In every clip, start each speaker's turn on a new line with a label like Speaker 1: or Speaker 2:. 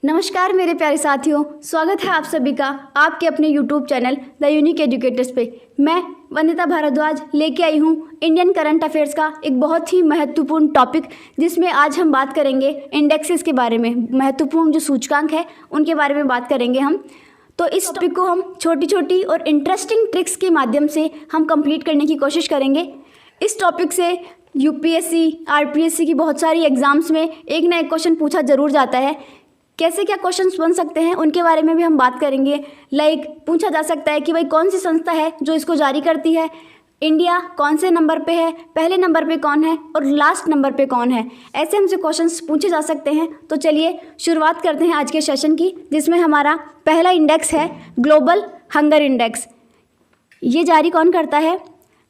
Speaker 1: नमस्कार मेरे प्यारे साथियों, स्वागत है आप सभी का आपके अपने YouTube channel the unique educators पे। मैं वंदिता भारद्वाज लेके आई हूँ इंडियन करंट अफेयर्स का एक बहुत ही महत्वपूर्ण टॉपिक, जिसमें आज हम बात करेंगे इंडेक्सेस के बारे में। महत्वपूर्ण जो सूचकांक है उनके बारे में बात करेंगे हम। तो इस टॉपिक को हम छोटी छोटी और इंटरेस्टिंग ट्रिक्स के माध्यम से हम कंप्लीट करने की कोशिश करेंगे। इस टॉपिक से यूपीएससी, आरपीएससी की बहुत सारी एग्ज़ाम्स में एक ना एक क्वेश्चन पूछा ज़रूर जाता है। कैसे क्या क्वेश्चंस बन सकते हैं उनके बारे में भी हम बात करेंगे। लाइक पूछा जा सकता है कि भाई कौन सी संस्था है जो इसको जारी करती है, इंडिया कौन से नंबर पे है, पहले नंबर पे कौन है और लास्ट नंबर पे कौन है। ऐसे हमसे क्वेश्चंस पूछे जा सकते हैं। तो चलिए शुरुआत करते हैं आज के सेशन की, जिसमें हमारा पहला इंडेक्स है ग्लोबल हंगर इंडेक्स। ये जारी कौन करता है?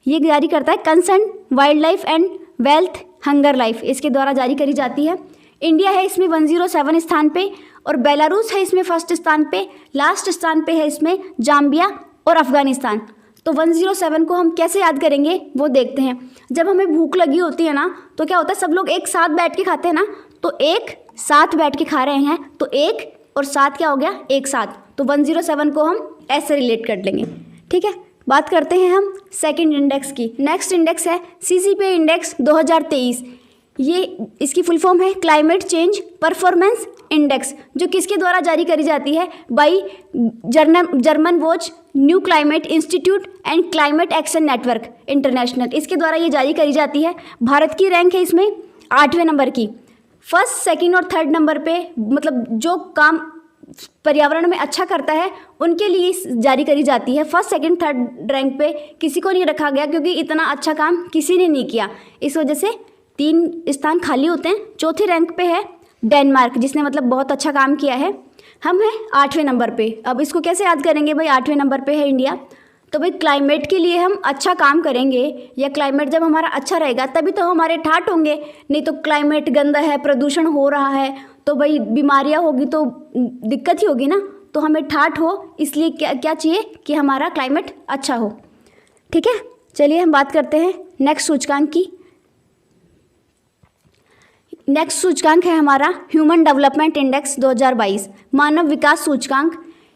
Speaker 1: ये जारी करता है concern wild life and wealth hunger life, इसके द्वारा जारी करी जाती है। इंडिया है इसमें 107 स्थान पे और बेलारूस है इसमें फर्स्ट स्थान पे। लास्ट स्थान पे है इसमें जाम्बिया और अफगानिस्तान। तो 107 को हम कैसे याद करेंगे वो देखते हैं। जब हमें भूख लगी होती है ना, तो क्या होता है, सब लोग एक साथ बैठ के खाते हैं ना। तो एक साथ बैठ के खा रहे हैं, तो एक और साथ क्या हो गया, एक साथ। तो 107 को हम ऐसे रिलेट कर लेंगे। ठीक है, बात करते हैं हम सेकंड इंडेक्स की। नेक्स्ट इंडेक्स है सीसीपीआई इंडेक्स 2023। ये इसकी फुल फॉर्म है क्लाइमेट चेंज परफॉर्मेंस इंडेक्स, जो किसके द्वारा जारी करी जाती है? By German watch, new climate institute and climate action network international. इसके द्वारा ये जारी करी जाती है। भारत की रैंक है इसमें 8वें नंबर की। फर्स्ट, सेकंड और थर्ड नंबर पे, मतलब जो काम पर्यावरण में अच्छा करता है उनके लिए जारी करी जाती है। फर्स्ट, सेकंड, थर्ड रैंक पे किसी को नहीं रखा गया, क्योंकि इतना अच्छा काम किसी ने नहीं किया। इस वजह से 3 स्थान खाली होते हैं। चौथे रैंक पे है डेनमार्क, जिसने मतलब बहुत अच्छा काम किया है। हम हैं 8वें नंबर पे। अब इसको कैसे याद करेंगे? भाई 8वें नंबर पे है इंडिया। तो भाई क्लाइमेट के लिए हम अच्छा काम करेंगे, या क्लाइमेट जब हमारा अच्छा रहेगा तभी तो हमारे ठाठ होंगे। नहीं तो क्लाइमेट गंदा है, प्रदूषण हो रहा है, तो भाई बीमारियां होगी तो दिक्कत ही होगी ना। तो हमें ठाठ हो, इसलिए क्या चाहिए कि हमारा क्लाइमेट अच्छा हो। ठीक है, चलिए हम बात करते हैं नेक्स्ट सूचकांक की। नेक्स्ट सूचकांक है हमारा ह्यूमन डेवलपमेंट इंडेक्स 2022, मानव विकास सूचकांक।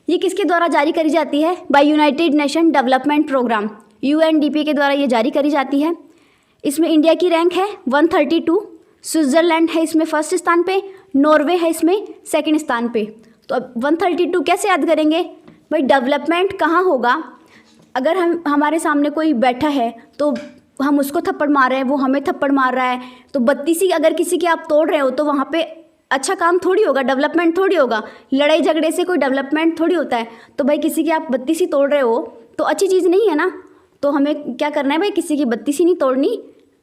Speaker 1: ये किसके द्वारा जारी करी जाती है? By United Nation Development Programme, UNDP के द्वारा ये जारी करी जाती है। इसमें इंडिया की रैंक है 132, स्विट्ज़रलैंड है इसमें फर्स्ट स्थान पे, नॉर्वे है इसमें सेकंड स्थान पे। तो अब 132 कैसे याद करेंगे? भाई डेवलपमेंट कहाँ होगा? अगर हमारे सामने कोई बैठा है तो हम उसको थप्पड़ मार रहे हैं, वो हमें थप्पड़ मार रहा है, तो बत्तीसी अगर किसी की आप तोड़ रहे हो तो वहाँ पे अच्छा काम थोड़ी होगा, डेवलपमेंट थोड़ी होगा। लड़ाई झगड़े से कोई डेवलपमेंट थोड़ी होता है। तो भाई किसी की आप बत्तीसी तोड़ रहे हो तो अच्छी चीज़ नहीं है ना। तो हमें क्या करना है भाई, किसी की बत्तीसी नहीं तोड़नी,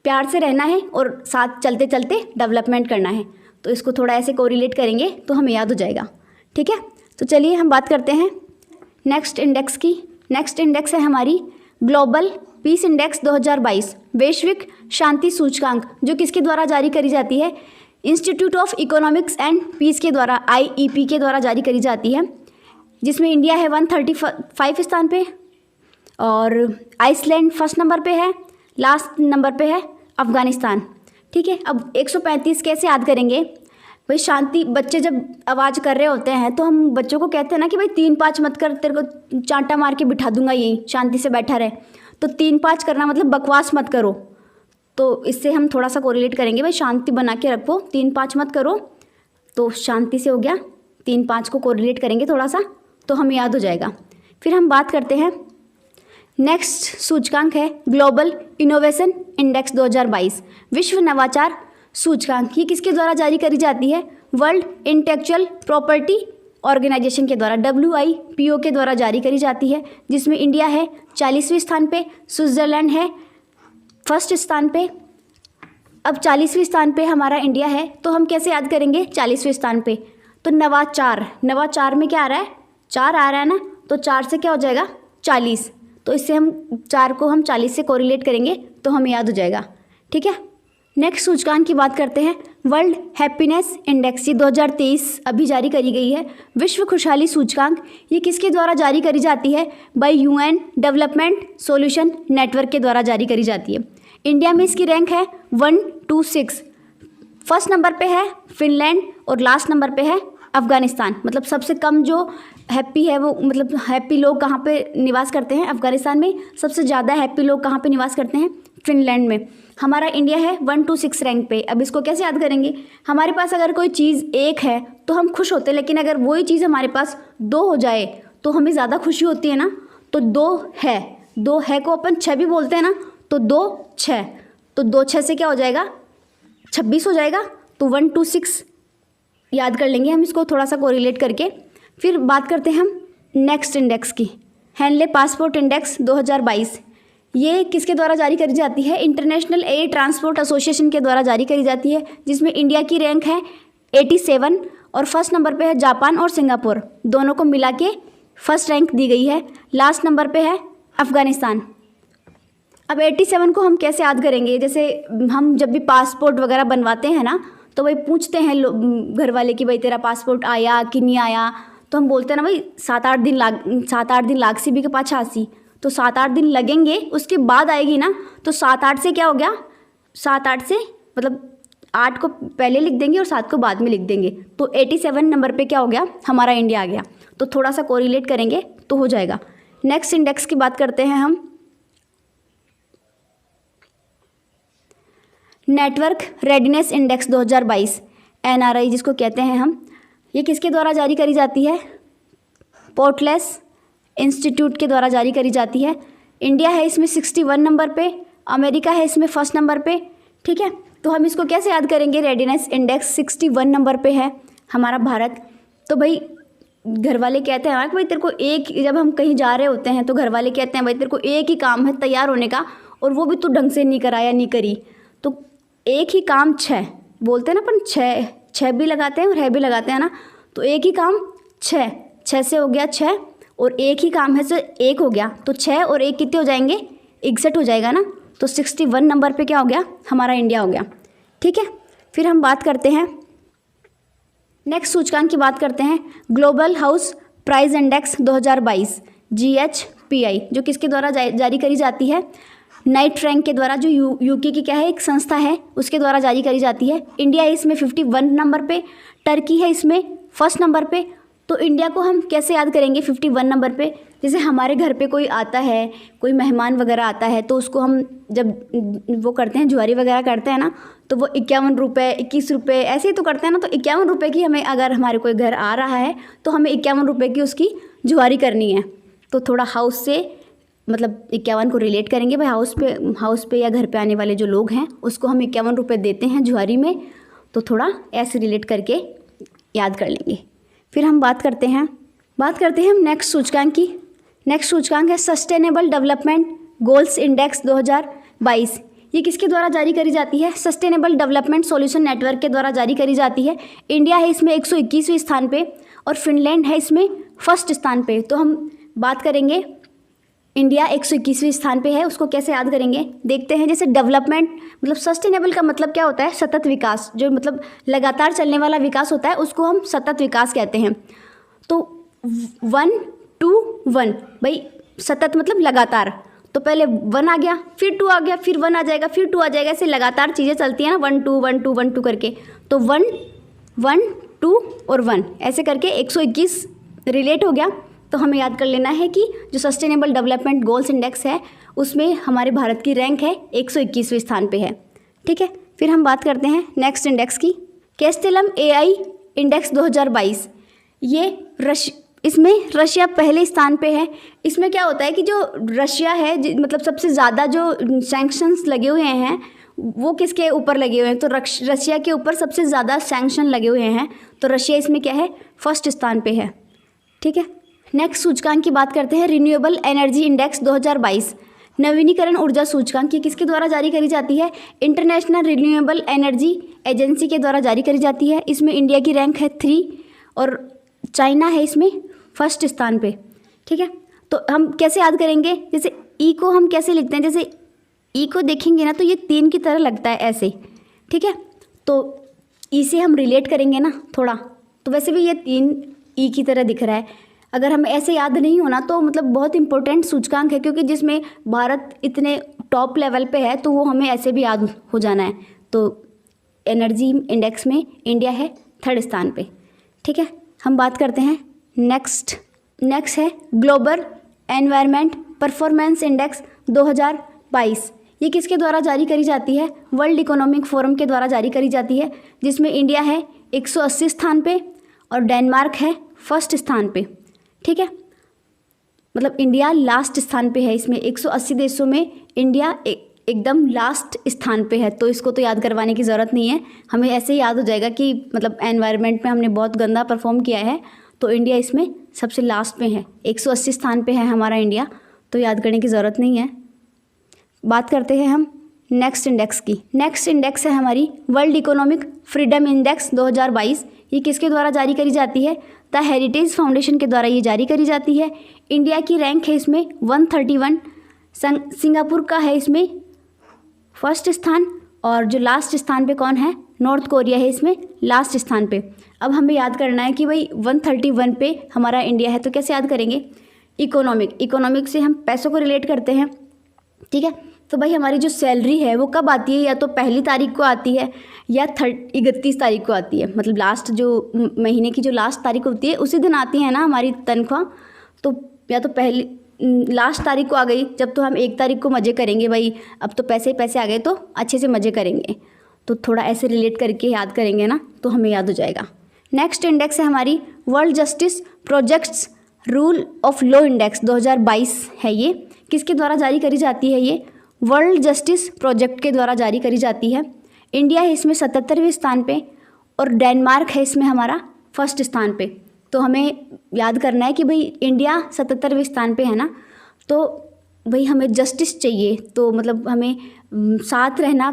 Speaker 1: प्यार से रहना है और साथ चलते चलते डेवलपमेंट करना है। तो इसको थोड़ा ऐसे कोरिलेट करेंगे तो हमें याद हो जाएगा। ठीक है, तो चलिए हम बात करते हैं नेक्स्ट इंडेक्स की। नेक्स्ट इंडेक्स है हमारी ग्लोबल पीस इंडेक्स 2022, वैश्विक शांति सूचकांक, जो किसके द्वारा जारी करी जाती है? Institute of economics and peace के द्वारा, आईईपी के द्वारा जारी करी जाती है। जिसमें इंडिया है 135 स्थान पे और आइसलैंड फर्स्ट नंबर पे है, लास्ट नंबर पे है अफगानिस्तान। ठीक है, अब 135 कैसे याद करेंगे? भाई शांति, बच्चे जब आवाज़ कर रहे होते हैं तो हम बच्चों को कहते हैं ना कि भाई 3-5 मत कर, तेरे को चांटा मार के बिठा दूंगा, यहीं शांति से बैठा रहे। तो 3-5 करना मतलब बकवास मत करो। तो इससे हम थोड़ा सा कोरिलेट करेंगे, भाई शांति बना के रखो, 3-5 मत करो। तो शांति से हो गया, 3-5 को कोरिलेट करेंगे थोड़ा सा तो हमें याद हो जाएगा। फिर हम बात करते हैं नेक्स्ट सूचकांक है ग्लोबल इनोवेशन इंडेक्स 2022, विश्व नवाचार सूचकांक। ये किसके द्वारा जारी करी जाती है? वर्ल्ड इंटेलेक्चुअल प्रॉपर्टी ऑर्गेनाइजेशन के द्वारा, WIPO के द्वारा जारी करी जाती है। जिसमें इंडिया है 40वें स्थान पे, स्विट्ज़रलैंड है फर्स्ट स्थान पे। अब 40वें स्थान पे हमारा इंडिया है, तो हम कैसे याद करेंगे 40वें स्थान पे? तो नवाचार में क्या आ रहा है? 4 आ रहा है ना, तो 4 से क्या हो जाएगा 40। तो इससे हम 4 को हम 40 से कोरिलेट करेंगे तो हमें याद हो जाएगा। ठीक है, नेक्स्ट सूचकांक की बात करते हैं वर्ल्ड हैप्पीनेस इंडेक्स। ये 2023 अभी जारी करी गई है, विश्व खुशहाली सूचकांक। ये किसके द्वारा जारी करी जाती है? Bye UN development solution network के द्वारा जारी करी जाती है। इंडिया में इसकी रैंक है 126। फर्स्ट नंबर पे है फिनलैंड और लास्ट नंबर पे है अफ़गानिस्तान, मतलब सबसे कम जो हैप्पी है वो, मतलब हैप्पी लोग कहाँ पे निवास करते हैं अफ़गानिस्तान में। सबसे ज़्यादा हैप्पी लोग कहाँ पे निवास करते हैं, फिनलैंड में। हमारा इंडिया है 1 to 6 रैंक पे। अब इसको कैसे याद करेंगे, हमारे पास अगर कोई चीज़ एक है तो हम खुश होते हैं, लेकिन अगर वही चीज़ हमारे पास 2 हो जाए तो हमें ज़्यादा खुशी होती है ना। तो 2 है को अपन 6 भी बोलते हैं ना, तो 2 6, तो 2 6 से क्या हो जाएगा, 26 हो जाएगा। तो 1 to 6 याद कर लेंगे हम इसको थोड़ा सा कोरिलेट करके। फिर बात करते हैं हम नेक्स्ट इंडेक्स की, हेनले पासपोर्ट इंडेक्स 2022। ये किसके द्वारा जारी करी जाती है, इंटरनेशनल एयर ट्रांसपोर्ट एसोसिएशन के द्वारा जारी करी जाती है, जिसमें इंडिया की रैंक है 87 और फर्स्ट नंबर पे है जापान और सिंगापुर, दोनों को मिला के फर्स्ट रैंक दी गई है। लास्ट नंबर पे है अफ़गानिस्तान। अब 87 को हम कैसे याद करेंगे, जैसे हम जब भी पासपोर्ट वगैरह बनवाते हैं ना, तो भाई पूछते हैं घर वाले कि भाई तेरा पासपोर्ट आया कि नहीं आया, तो हम बोलते हैं ना भाई 7-8 दिन लाग सी भी के पाछा आसी, तो 7-8 दिन लगेंगे, उसके बाद आएगी ना। तो 7-8 से क्या हो गया, 7-8 से मतलब 8 को पहले लिख देंगे और 7 को बाद में लिख देंगे, तो 87 नंबर पे क्या हो गया, हमारा इंडिया आ गया। तो थोड़ा सा कोरिलेट करेंगे तो हो जाएगा। नेक्स्ट इंडेक्स की बात करते हैं हम, नेटवर्क रेडीनेस इंडेक्स 2022, NRI जिसको कहते हैं हम। ये किसके द्वारा जारी करी जाती है, पोर्टलेस इंस्टीट्यूट के द्वारा जारी करी जाती है। इंडिया है इसमें 61 नंबर पे, अमेरिका है इसमें फर्स्ट नंबर पे। ठीक है, तो हम इसको कैसे याद करेंगे, रेडीनेस इंडेक्स 61 नंबर पे है हमारा भारत। तो भाई घर वाले कहते हैं कि भाई तेरे को एक, जब हम कहीं जा रहे होते हैं तो घर वाले कहते हैं भाई तेरे को एक ही काम है तैयार होने का, और वो भी तू ढंग से नहीं कराया, नहीं करी, तो एक ही काम 6 बोलते हैं ना अपन, 6 भी लगाते हैं और है भी लगाते हैं ना। तो एक ही काम 6 से हो गया 6, और एक ही काम है से 1 हो गया, तो 6 और 1 कितने हो जाएंगे, 61 हो जाएगा ना। तो 61 नंबर पे क्या हो गया, हमारा इंडिया हो गया। ठीक है, फिर हम बात करते हैं नेक्स्ट सूचकांक की बात करते हैं, global house price index 2022 GHPI, जो किसके द्वारा जारी करी जाती है, नाइट रैंक के द्वारा, जो यूके की क्या है एक संस्था है, उसके द्वारा जारी करी जाती है। इंडिया है इसमें 51 नंबर पे, टर्की है इसमें फर्स्ट नंबर पे। तो इंडिया को हम कैसे याद करेंगे 51 नंबर पे, जैसे हमारे घर पे कोई आता है, कोई मेहमान वगैरह आता है, तो उसको हम जब वो करते हैं जुआरी वगैरह करते हैं ना, तो वो 51 रुपये 21 रुपये ऐसे ही तो करते हैं ना। तो 51 रुपये की हमें, अगर हमारे कोई घर आ रहा है तो हमें 51 रुपये की उसकी जुआरी करनी है। तो थोड़ा हाउस से मतलब 51 को रिलेट करेंगे, भाई हाउस पे या घर पे आने वाले जो लोग हैं उसको हम 51 रुपये देते हैं जुआरी में, तो थोड़ा ऐसे रिलेट करके याद कर लेंगे। फिर हम बात करते हैं हम नेक्स्ट सूचकांक की। नेक्स्ट सूचकांक है सस्टेनेबल डेवलपमेंट गोल्स इंडेक्स 2022। ये किसके द्वारा जारी करी जाती है, सस्टेनेबल डेवलपमेंट सॉल्यूशन नेटवर्क के द्वारा जारी करी जाती है। इंडिया है इसमें 121वें स्थान पे और फिनलैंड है इसमें फर्स्ट स्थान पे। तो हम बात करेंगे, इंडिया 121वें स्थान पे है, उसको कैसे याद करेंगे देखते हैं। जैसे डेवलपमेंट मतलब सस्टेनेबल का मतलब क्या होता है, सतत विकास, जो मतलब लगातार चलने वाला विकास होता है उसको हम सतत विकास कहते हैं। तो 1 to 1, भाई सतत मतलब लगातार, तो पहले 1 आ गया, फिर 2 आ गया, फिर 1 आ जाएगा, फिर 2 आ जाएगा, ऐसे लगातार चीज़ें चलती हैं ना, 1 2 1 2 1 2 करके। तो 1 1 2 और 1 ऐसे करके 121 रिलेट हो गया। तो हमें याद कर लेना है कि जो सस्टेनेबल डेवलपमेंट गोल्स इंडेक्स है उसमें हमारे भारत की रैंक है 121वें स्थान पे है। ठीक है, फिर हम बात करते हैं नेक्स्ट इंडेक्स की, कैस्टेलम AI इंडेक्स 2022। ये इसमें रशिया पहले स्थान पे है। इसमें क्या होता है कि जो रशिया है मतलब सबसे ज़्यादा जो सैंक्शंस लगे हुए हैं वो किसके ऊपर लगे हुए हैं, तो रशिया के ऊपर सबसे ज़्यादा सैंक्शन लगे हुए हैं। तो रशिया इसमें क्या है, फर्स्ट स्थान पे है। ठीक है, नेक्स्ट सूचकांक की बात करते हैं, रिन्यूएबल एनर्जी इंडेक्स 2022, नवीनीकरण ऊर्जा सूचकांक। ये किसके द्वारा जारी करी जाती है, इंटरनेशनल रिन्यूएबल एनर्जी एजेंसी के द्वारा जारी करी जाती है। इसमें इंडिया की रैंक है 3 और चाइना है इसमें फर्स्ट स्थान पे। ठीक है, तो हम कैसे याद करेंगे, जैसे ई को हम कैसे लिखते हैं, जैसे ई को देखेंगे ना तो ये 3 की तरह लगता है ऐसे। ठीक है, तो ई से हम रिलेट करेंगे ना थोड़ा, तो वैसे भी ये 3 ई की तरह दिख रहा है। अगर हमें ऐसे याद नहीं होना तो मतलब बहुत इंपॉर्टेंट सूचकांक है, क्योंकि जिसमें भारत इतने टॉप लेवल पे है तो वो हमें ऐसे भी याद हो जाना है। तो एनर्जी इंडेक्स में इंडिया है 3rd स्थान पे। ठीक है, हम बात करते हैं नेक्स्ट है ग्लोबल एनवायरनमेंट परफॉर्मेंस इंडेक्स 2022। ये किसके द्वारा जारी करी जाती है? वर्ल्ड इकोनॉमिक फोरम के द्वारा जारी करी जाती है, जिसमें इंडिया है 180 स्थान पे और डेनमार्क है फर्स्ट स्थान पे। ठीक है, मतलब इंडिया लास्ट स्थान पे है इसमें। 180 देशों में इंडिया एकदम लास्ट स्थान पे है, तो इसको तो याद करवाने की ज़रूरत नहीं है, हमें ऐसे ही याद हो जाएगा कि मतलब एनवायरनमेंट में हमने बहुत गंदा परफॉर्म किया है, तो इंडिया इसमें सबसे लास्ट पे है। 180 स्थान पे है हमारा इंडिया, तो याद करने की ज़रूरत नहीं है। बात करते हैं हम नेक्स्ट इंडेक्स की। नेक्स्ट इंडेक्स है हमारी वर्ल्ड इकोनॉमिक फ्रीडम इंडेक्स 2022। ये किसके द्वारा जारी करी जाती है? द हेरिटेज फाउंडेशन के द्वारा ये जारी करी जाती है। इंडिया की रैंक है इसमें 131, सिंगापुर का है इसमें फर्स्ट स्थान, और जो लास्ट स्थान पे कौन है? नॉर्थ कोरिया है इसमें लास्ट स्थान पे। अब हमें याद करना है कि भाई 131 पे हमारा इंडिया है, तो कैसे याद करेंगे? इकोनॉमिक से हम पैसों को रिलेट करते हैं। ठीक है, तो भाई हमारी जो सैलरी है वो कब आती है? या तो 1 तारीख को आती है या 31 तारीख को आती है, मतलब लास्ट जो महीने की जो लास्ट तारीख होती है उसी दिन आती है ना हमारी तनख्वाह। तो या तो पहली लास्ट तारीख को आ गई, जब तो हम 1 तारीख को मज़े करेंगे भाई, अब तो पैसे आ गए तो अच्छे से मज़े करेंगे, तो थोड़ा ऐसे रिलेट करके याद करेंगे ना तो हमें याद हो जाएगा। नेक्स्ट इंडेक्स है हमारी world justice projects rule of law index 2022 है। ये किसके द्वारा जारी करी जाती है? ये वर्ल्ड जस्टिस प्रोजेक्ट के द्वारा जारी करी जाती है। इंडिया है इसमें 77वें स्थान पे और डेनमार्क है इसमें हमारा फर्स्ट स्थान पे। तो हमें याद करना है कि भाई इंडिया 77वें स्थान पे है ना, तो भाई हमें जस्टिस चाहिए, तो मतलब हमें साथ रहना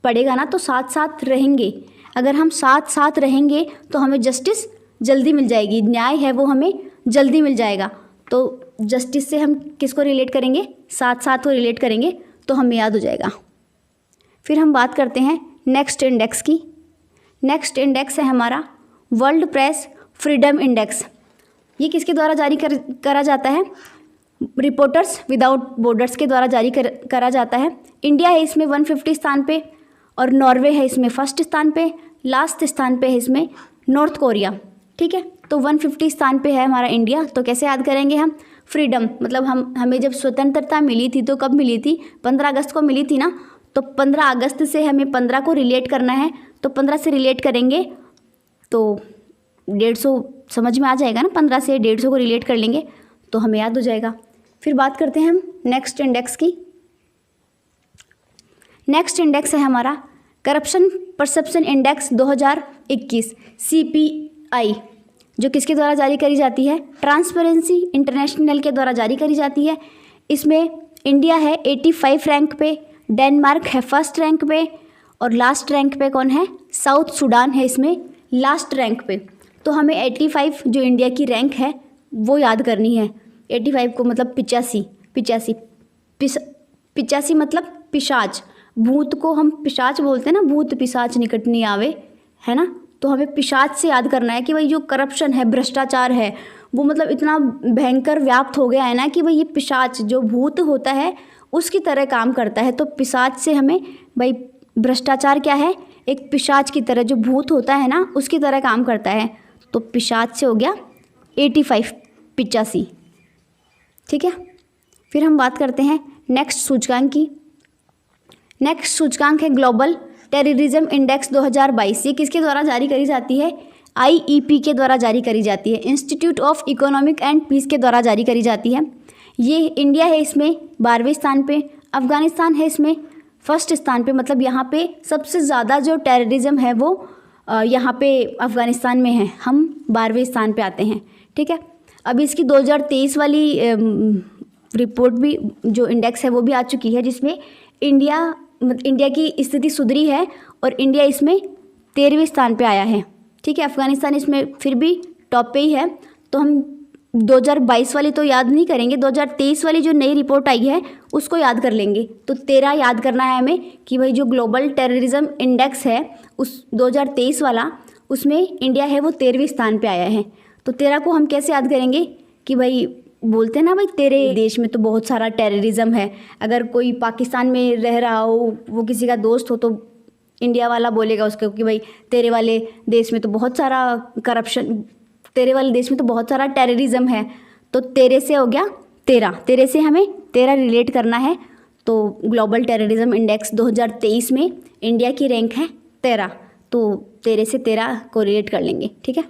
Speaker 1: पड़ेगा ना, तो साथ साथ रहेंगे। अगर हम साथ साथ रहेंगे तो हमें जस्टिस जल्दी मिल जाएगी, न्याय है वो हमें जल्दी मिल जाएगा। तो जस्टिस से हम किसको रिलेट करेंगे? साथ साथ को रिलेट करेंगे, तो हमें याद हो जाएगा। फिर हम बात करते हैं नेक्स्ट इंडेक्स की। नेक्स्ट इंडेक्स है हमारा वर्ल्ड प्रेस फ्रीडम इंडेक्स। ये किसके द्वारा जारी करा जाता है? रिपोर्टर्स विदाउट बॉर्डर्स के द्वारा जारी करा जाता है। इंडिया है इसमें 150 स्थान पे और नॉर्वे है इसमें फर्स्ट स्थान पे, लास्ट स्थान पे है इसमें नॉर्थ कोरिया। ठीक है, तो 150 स्थान पे है हमारा इंडिया, तो कैसे याद करेंगे हम? फ्रीडम, मतलब हमें जब स्वतंत्रता मिली थी तो कब मिली थी? 15 अगस्त को मिली थी ना, तो 15 अगस्त से हमें 15 को रिलेट करना है, तो 15 से रिलेट करेंगे तो 150 समझ में आ जाएगा ना, 15 से 150 को रिलेट कर लेंगे तो हमें याद हो जाएगा। फिर बात करते हैं हम नेक्स्ट इंडेक्स की। नेक्स्ट इंडेक्स है हमारा करप्शन परसेप्शन इंडेक्स 2021 CPI, जो किसके द्वारा जारी करी जाती है? ट्रांसपेरेंसी इंटरनेशनल के द्वारा जारी करी जाती है। इसमें इंडिया है 85 रैंक पे, डेनमार्क है फर्स्ट रैंक पे और लास्ट रैंक पे कौन है? साउथ सूडान है इसमें लास्ट रैंक पे। तो हमें 85 जो इंडिया की रैंक है वो याद करनी है। 85 को मतलब 85 मतलब पिशाच, भूत को हम पिशाच बोलते हैं ना, भूत पिशाच निकट नहीं आवे, है ना, तो हमें पिशाच से याद करना है कि भाई जो करप्शन है, भ्रष्टाचार है, वो मतलब इतना भयंकर व्याप्त हो गया है ना कि भाई ये पिशाच जो भूत होता है उसकी तरह काम करता है। तो पिशाच से हमें भाई भ्रष्टाचार क्या है? एक पिशाच की तरह, जो भूत होता है ना उसकी तरह काम करता है। तो पिशाच से हो गया 85। ठीक है, फिर हम बात करते हैं नेक्स्ट सूचकांक की। नेक्स्ट सूचकांक है ग्लोबल टेररिज्म इंडेक्स 2022। ये किसके द्वारा जारी करी जाती है? IEP के द्वारा जारी करी जाती है, institute of economic and peace के द्वारा जारी करी जाती है। ये इंडिया है इसमें 12वें स्थान पे, अफगानिस्तान है इसमें फर्स्ट स्थान पे, मतलब यहाँ पे सबसे ज़्यादा जो टेररिज्म है वो यहाँ पे अफ़गानिस्तान में है, हम 12वें स्थान पे आते हैं। ठीक है, अभी इसकी 2023 वाली रिपोर्ट भी जो इंडेक्स है वो भी आ चुकी है, जिसमें इंडिया की स्थिति सुधरी है और इंडिया इसमें 13वें स्थान पे आया है। ठीक है, अफ़गानिस्तान इसमें फिर भी टॉप पे ही है। तो हम 2022 वाली तो याद नहीं करेंगे, 2023 वाली जो नई रिपोर्ट आई है उसको याद कर लेंगे। तो 13 याद करना है हमें कि भाई जो ग्लोबल टेररिज्म इंडेक्स है उस 2023 वाला, उसमें इंडिया है वो 13वें स्थान पे आया है। तो 13 को हम कैसे याद करेंगे कि भाई बोलते हैं ना भाई तेरे देश में तो बहुत सारा टेररिज्म है। अगर कोई पाकिस्तान में रह रहा हो, वो किसी का दोस्त हो, तो इंडिया वाला बोलेगा उसको कि भाई तेरे वाले देश में तो बहुत सारा करप्शन, तेरे वाले देश में तो बहुत सारा टेररिज्म है, तो तेरे से हो गया तेरा, तेरे से हमें तेरा रिलेट करना है। तो ग्लोबल टेररिज्म इंडेक्स 2023 में इंडिया की रैंक है 13, तो तेरे से तेरा को रिलेट कर लेंगे, ठीक है।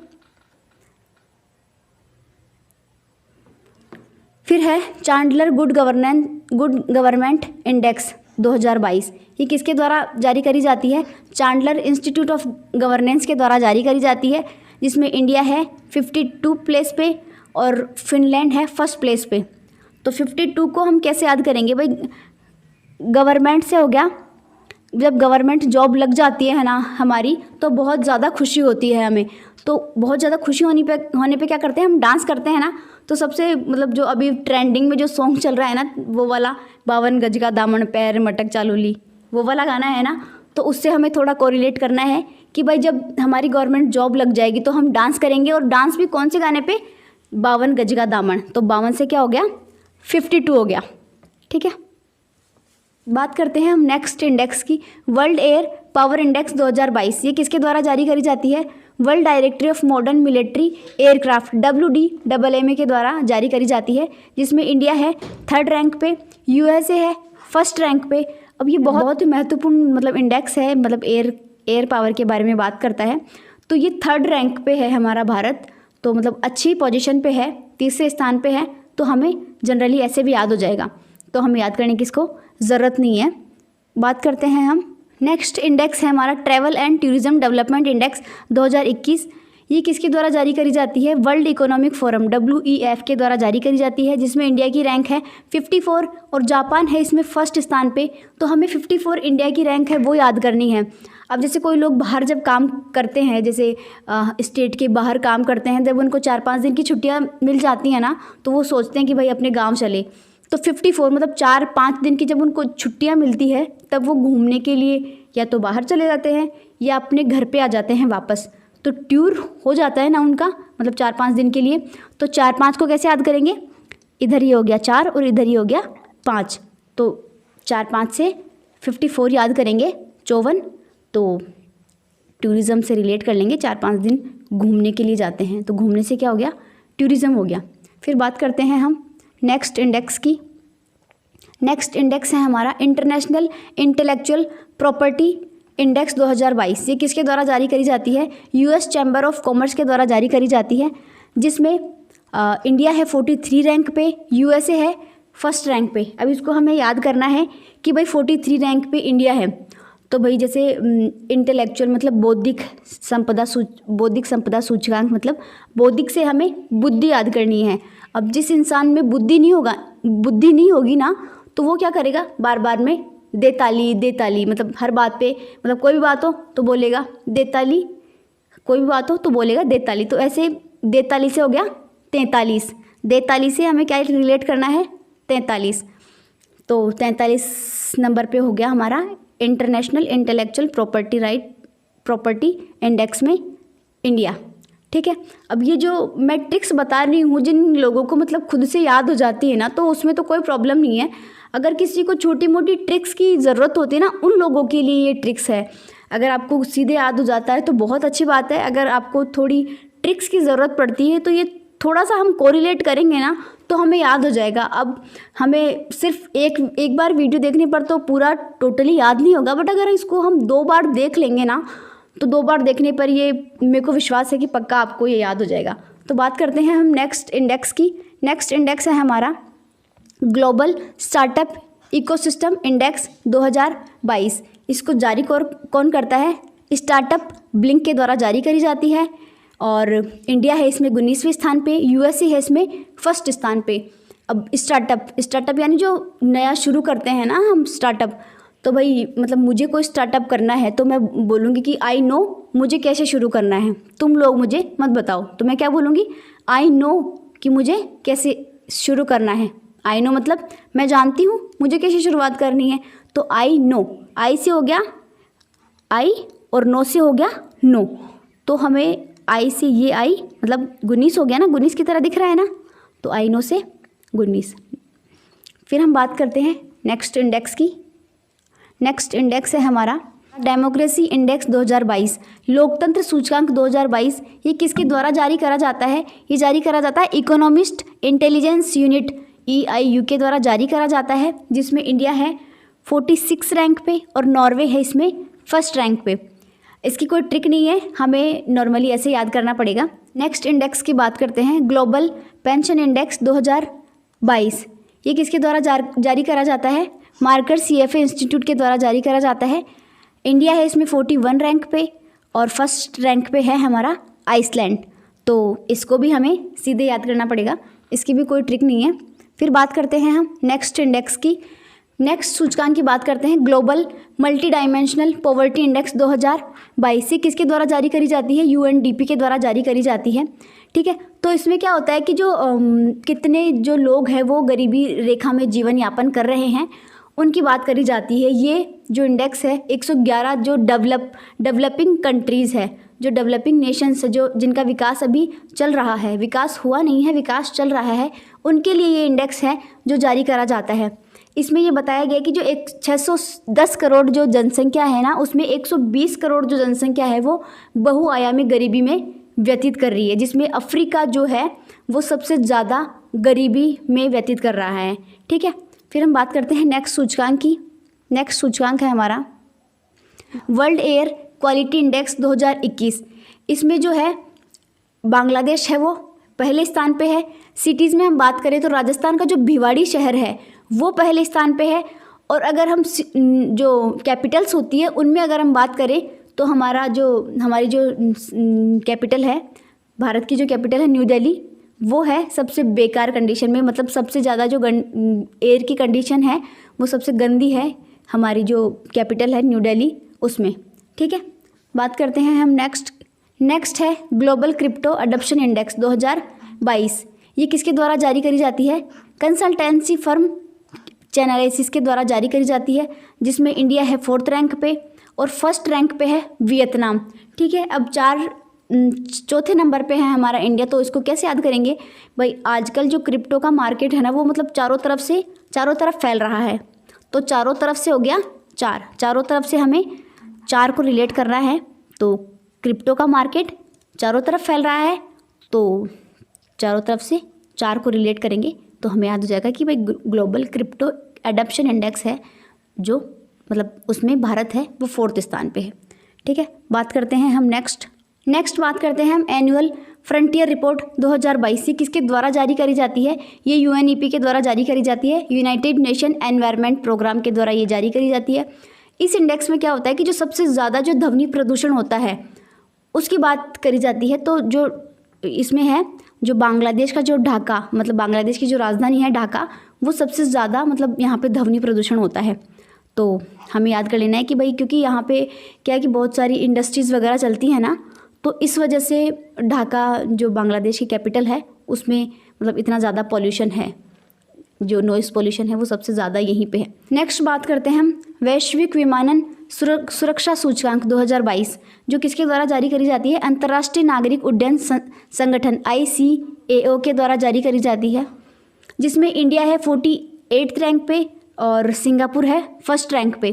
Speaker 1: फिर है चांडलर गुड गवर्नमेंट इंडेक्स 2022। ये किसके द्वारा जारी करी जाती है? चांडलर इंस्टीट्यूट ऑफ गवर्नेंस के द्वारा जारी करी जाती है, जिसमें इंडिया है 52 प्लेस पे और फिनलैंड है 1st प्लेस पे। तो 52 को हम कैसे याद करेंगे भाई? गवर्नमेंट से हो गया, जब गवर्नमेंट जॉब लग जाती है ना हमारी, तो बहुत ज़्यादा खुशी होती है हमें। तो बहुत ज़्यादा खुशी होने पे क्या करते हैं हम? डांस करते हैं ना। तो सबसे मतलब जो अभी ट्रेंडिंग में जो सॉन्ग चल रहा है ना, वो वाला 52 गज का दामन पैर मटक चालूली, वो वाला गाना है ना। तो उससे हमें थोड़ा कोरिलेट करना है कि भाई जब हमारी गवर्नमेंट जॉब लग जाएगी तो हम डांस करेंगे, और डांस भी कौन से गाने पे? 52 गज का दामन। तो 52 से क्या हो गया? 52 हो गया, ठीक है। बात करते हैं हम नेक्स्ट इंडेक्स की, वर्ल्ड एयर पावर इंडेक्स 2022। ये किसके द्वारा जारी करी जाती है? World directory of modern military aircraft WDAA के द्वारा जारी करी जाती है, जिसमें इंडिया है 3rd रैंक पे, USA है 1st रैंक पे। अब ये बहुत ही महत्वपूर्ण मतलब इंडेक्स है, मतलब एयर पावर के बारे में बात करता है। तो ये 3rd रैंक पे है हमारा भारत, तो मतलब अच्छी पोजीशन पे है, 3रे स्थान पे है। तो हमें जनरली ऐसे भी याद हो जाएगा, तो हमें याद करने की इसको ज़रूरत नहीं है। बात करते हैं हम नेक्स्ट इंडेक्स है हमारा travel and tourism development index 2021। ये किसके द्वारा जारी करी जाती है? वर्ल्ड इकोनॉमिक फोरम WEF के द्वारा जारी करी जाती है, जिसमें इंडिया की रैंक है 54 और जापान है इसमें 1st स्थान पे। तो हमें 54 इंडिया की रैंक है वो याद करनी है। अब जैसे कोई लोग बाहर जब काम करते हैं, जैसे स्टेट के बाहर काम करते हैं, जब उनको 4-5 दिन की छुट्टियाँ मिल जाती हैं ना, तो वो सोचते हैं कि भाई अपने गाँव चले। तो 54 मतलब 4-5 दिन की जब उनको छुट्टियां मिलती है, तब वो घूमने के लिए या तो बाहर चले जाते हैं या अपने घर पे आ जाते हैं वापस। तो टूर हो जाता है ना उनका, मतलब 4-5 दिन के लिए। तो 4-5 को कैसे याद करेंगे? इधर ही हो गया 4 और इधर ही हो गया 5, तो 4-5 से 54 याद करेंगे 54। तो टूरिज़्म से रिलेट कर लेंगे, 4-5 दिन घूमने के लिए जाते हैं, तो घूमने से क्या हो गया? टूरिज़्म हो गया। फिर बात करते हैं हम नेक्स्ट इंडेक्स की। नेक्स्ट इंडेक्स है हमारा इंटरनेशनल इंटेलेक्चुअल प्रॉपर्टी इंडेक्स 2022। ये किसके द्वारा जारी करी जाती है? US चैम्बर ऑफ कॉमर्स के द्वारा जारी करी जाती है, जिसमें इंडिया है 43 रैंक पे, USA है 1st रैंक पे। अब इसको हमें याद करना है कि भाई 43 रैंक पे इंडिया है, तो भाई जैसे इंटेलेक्चुअल मतलब बौद्धिक संपदा सूचकांक, मतलब बौद्धिक से हमें बुद्धि याद करनी है। अब जिस इंसान में बुद्धि नहीं होगी ना, तो वो क्या करेगा? बार बार में देताली, मतलब हर बात पे, मतलब कोई भी बात हो तो बोलेगा देताली, कोई भी बात हो तो बोलेगा देताली। तो ऐसे देताली से हो गया 43, देताली से हमें क्या रिलेट करना है? 43। तो 43 नंबर पे हो गया हमारा इंटरनेशनल इंटेलेक्चुअल प्रॉपर्टी इंडेक्स में इंडिया, ठीक है। अब ये जो मैं ट्रिक्स बता रही हूँ, जिन लोगों को मतलब खुद से याद हो जाती है ना, तो उसमें तो कोई प्रॉब्लम नहीं है। अगर किसी को छोटी मोटी ट्रिक्स की ज़रूरत होती है ना, उन लोगों के लिए ये ट्रिक्स है। अगर आपको सीधे याद हो जाता है तो बहुत अच्छी बात है। अगर आपको थोड़ी ट्रिक्स की ज़रूरत पड़ती है, तो ये थोड़ा सा हम कोरिलेट करेंगे ना, तो हमें याद हो जाएगा। अब हमें सिर्फ एक बार वीडियो देखने पर तो पूरा टोटली याद नहीं होगा, बट अगर इसको हम 2 बार देख लेंगे ना, तो 2 बार देखने पर ये मेरे को विश्वास है कि पक्का आपको ये याद हो जाएगा। तो बात करते हैं हम नेक्स्ट इंडेक्स की। नेक्स्ट इंडेक्स है हमारा ग्लोबल स्टार्टअप इकोसिस्टम इंडेक्स 2022। इसको जारी कौन करता है? स्टार्टअप ब्लिंक के द्वारा जारी करी जाती है, और इंडिया है इसमें 19वें स्थान पे, USA है इसमें 1st स्थान पे। अब स्टार्टअप यानी जो नया शुरू करते हैं ना हम स्टार्टअप, तो भाई मतलब मुझे कोई स्टार्टअप करना है तो मैं बोलूँगी कि आई नो मुझे कैसे शुरू करना है, तुम लोग मुझे मत बताओ। तो मैं क्या बोलूँगी? आई नो कि मुझे कैसे शुरू करना है। आई नो मतलब मैं जानती हूँ मुझे कैसे शुरुआत करनी है। तो आई नो, आई से हो गया आई और नो से हो गया नो। तो हमें आई से ये आई मतलब 19 हो गया ना, 19 की तरह दिख रहा है ना, तो आई नो से 19। फिर हम बात करते हैं नेक्स्ट इंडेक्स की। नेक्स्ट इंडेक्स है हमारा डेमोक्रेसी इंडेक्स 2022, लोकतंत्र सूचकांक 2022, ये किसके द्वारा जारी करा जाता है? ये जारी करा जाता है इकोनॉमिस्ट इंटेलिजेंस यूनिट EIU के द्वारा जारी करा जाता है, जिसमें इंडिया है 46 रैंक पे और नॉर्वे है इसमें फर्स्ट रैंक पे। इसकी कोई ट्रिक नहीं है, हमें नॉर्मली ऐसे याद करना पड़ेगा। नेक्स्ट इंडेक्स की बात करते हैं, ग्लोबल पेंशन इंडेक्स 2022, ये किसके द्वारा जारी करा जाता है? मार्कर CFA इंस्टीट्यूट के द्वारा जारी करा जाता है। इंडिया है इसमें 41 रैंक पे और फर्स्ट रैंक पे है हमारा आइसलैंड, तो इसको भी हमें सीधे याद करना पड़ेगा, इसकी भी कोई ट्रिक नहीं है। फिर बात करते हैं हम नेक्स्ट इंडेक्स की, नेक्स्ट सूचकांक की बात करते हैं, global multi dimensional poverty index 2022, ये किसके द्वारा जारी करी जाती है? UNDP के द्वारा जारी करी जाती है। ठीक है, तो इसमें क्या होता है कि जो कितने जो लोग हैं वो गरीबी रेखा में जीवन यापन कर रहे हैं उनकी बात करी जाती है। ये जो इंडेक्स है 111 जो डेवलपिंग कंट्रीज़ है, जो डेवलपिंग नेशंस है, जो जिनका विकास अभी चल रहा है, विकास हुआ नहीं है, विकास चल रहा है, उनके लिए ये इंडेक्स है जो जारी करा जाता है। इसमें ये बताया गया कि जो 610 करोड़ जो जनसंख्या है ना, उसमें 120 करोड़ जो जनसंख्या है वो बहुआयामी गरीबी में व्यतीत कर रही है, जिसमें अफ्रीका जो है वो सबसे ज़्यादा गरीबी में व्यतीत कर रहा है। ठीक है, फिर हम बात करते हैं नेक्स्ट सूचकांक की। नेक्स्ट सूचकांक है हमारा वर्ल्ड एयर क्वालिटी इंडेक्स 2021, इसमें जो है बांग्लादेश है वो पहले स्थान पे है। सिटीज़ में हम बात करें तो राजस्थान का जो भिवाड़ी शहर है वो पहले स्थान पे है, और अगर हम जो कैपिटल्स होती है उनमें अगर हम बात करें तो हमारी जो कैपिटल है, भारत की जो कैपिटल है न्यू दिल्ली, वो है सबसे बेकार कंडीशन में, मतलब सबसे ज़्यादा जो एयर की कंडीशन है वो सबसे गंदी है, हमारी जो कैपिटल है न्यू दिल्ली उसमें। ठीक है, बात करते हैं हम नेक्स्ट है ग्लोबल क्रिप्टो अडॉप्शन इंडेक्स 2022, ये किसके द्वारा जारी करी जाती है? कंसल्टेंसी फर्म चैनलाइसिस के द्वारा जारी करी जाती है, जिसमें इंडिया है 4th रैंक पे और फर्स्ट रैंक पे है वियतनाम। ठीक है, अब चौथे नंबर पे है हमारा इंडिया, तो इसको कैसे याद करेंगे भाई? आजकल जो क्रिप्टो का मार्केट है ना वो मतलब चारों तरफ फैल रहा है, तो चारों तरफ से हो गया 4, चारों तरफ से हमें 4 को रिलेट करना है, तो क्रिप्टो का मार्केट चारों तरफ फैल रहा है, तो चारों तरफ से 4 को रिलेट करेंगे तो हमें याद हो जाएगा कि भाई ग्लोबल क्रिप्टो एडॉप्शन इंडेक्स है, जो मतलब उसमें भारत है वो 4th स्थान पे है। ठीक है, बात करते हैं हम नेक्स्ट बात करते हैं हम एनुअल फ्रंटियर रिपोर्ट 2022, किसके द्वारा जारी करी जाती है? ये UNEP के द्वारा जारी करी जाती है, यूनाइटेड नेशन एनवायरनमेंट प्रोग्राम के द्वारा ये जारी करी जाती है। इस इंडेक्स में क्या होता है कि जो सबसे ज़्यादा जो ध्वनि प्रदूषण होता है उसकी बात करी जाती है, तो जो इसमें है जो बांग्लादेश का जो ढाका, मतलब बांग्लादेश की जो राजधानी है ढाका, वो सबसे ज़्यादा मतलब यहाँ पे ध्वनि प्रदूषण होता है। तो हमें याद कर लेना है कि भाई क्योंकि यहाँ पे क्या है कि बहुत सारी इंडस्ट्रीज़ वगैरह चलती हैं ना, तो इस वजह से ढाका जो बांग्लादेश की कैपिटल है उसमें मतलब इतना ज़्यादा पॉल्यूशन है, जो नॉइज़ पॉल्यूशन है वो सबसे ज़्यादा यहीं पे है। नेक्स्ट बात करते हैं हम वैश्विक विमानन सुरक्षा सूचकांक 2022, जो किसके द्वारा जारी करी जाती है? अंतर्राष्ट्रीय नागरिक उड्डयन संगठन ICAO के द्वारा जारी करी जाती है, जिसमें इंडिया है 48th रैंक पे और सिंगापुर है फर्स्ट रैंक पे।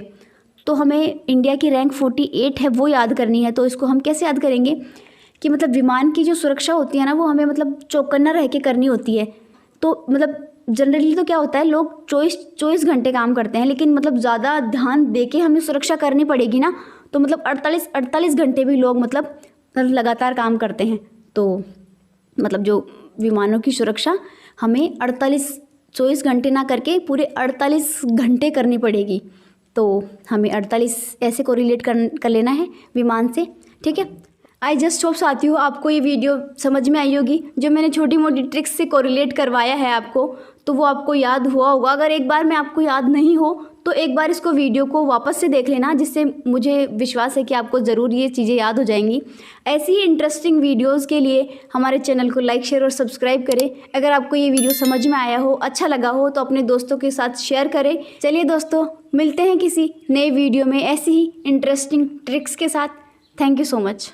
Speaker 1: तो हमें इंडिया की रैंक 48 है वो याद करनी है, तो इसको हम कैसे याद करेंगे कि मतलब विमान की जो सुरक्षा होती है ना वो हमें मतलब चौकन्ना रह के करनी होती है। तो मतलब जनरली तो क्या होता है, लोग 24 घंटे काम करते हैं, लेकिन मतलब ज़्यादा ध्यान दे के हमें सुरक्षा करनी पड़ेगी ना, तो मतलब 48 घंटे भी लोग मतलब लगातार काम करते हैं। तो मतलब जो विमानों की सुरक्षा हमें 24 घंटे ना करके पूरे 48 घंटे करनी पड़ेगी, तो हमें 48 ऐसे को रिलेट कर लेना है विमान से। ठीक है, आई जस्ट होप साथियों आपको ये वीडियो समझ में आई होगी। जो मैंने छोटी मोटी ट्रिक्स से कोरिलेट करवाया है आपको, तो वो आपको याद हुआ होगा। अगर एक बार में आपको याद नहीं हो तो एक बार इसको वीडियो को वापस से देख लेना, जिससे मुझे विश्वास है कि आपको ज़रूर ये चीज़ें याद हो जाएंगी। ऐसी ही इंटरेस्टिंग वीडियोज़ के लिए हमारे चैनल को लाइक, शेयर और सब्सक्राइब करें। अगर आपको ये वीडियो समझ में आया हो, अच्छा लगा हो, तो अपने दोस्तों के साथ शेयर करें। चलिए दोस्तों, मिलते हैं किसी नए वीडियो में ऐसी ही इंटरेस्टिंग ट्रिक्स के साथ। Thank you so much.